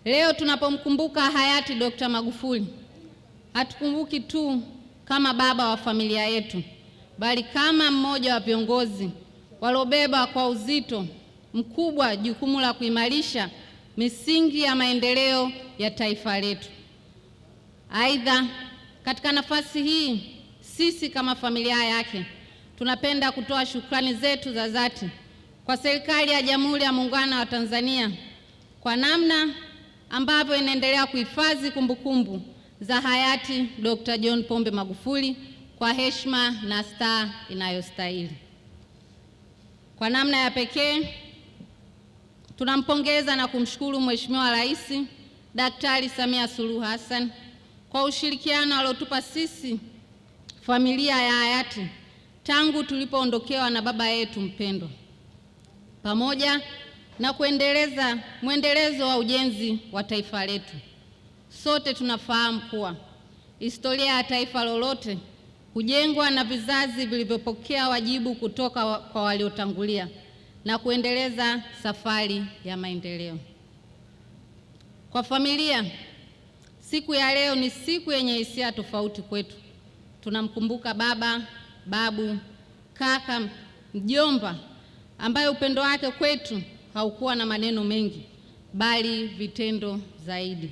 Leo tunapomkumbuka hayati Dr. Magufuli, hatukumbuki tu kama baba wa familia yetu, bali kama mmoja wa viongozi waliobeba kwa uzito mkubwa jukumu la kuimarisha misingi ya maendeleo ya taifa letu. Aidha, katika nafasi hii, sisi kama familia yake tunapenda kutoa shukrani zetu za dhati kwa serikali ya Jamhuri ya Muungano wa Tanzania kwa namna ambavyo inaendelea kuhifadhi kumbukumbu za hayati Dr. John Pombe Magufuli kwa heshima na staa inayostahili. Kwa namna ya pekee, tunampongeza na kumshukuru Mheshimiwa Rais Daktari Samia Suluhu Hassan kwa ushirikiano aliotupa sisi familia ya hayati tangu tulipoondokewa na baba yetu mpendwa, pamoja na kuendeleza mwendelezo wa ujenzi wa taifa letu. Sote tunafahamu kuwa historia ya taifa lolote hujengwa na vizazi vilivyopokea wajibu kutoka kwa waliotangulia na kuendeleza safari ya maendeleo. Kwa familia, siku ya leo ni siku yenye hisia tofauti kwetu. Tunamkumbuka baba, babu, kaka, mjomba ambaye upendo wake kwetu haukuwa na maneno mengi bali vitendo zaidi.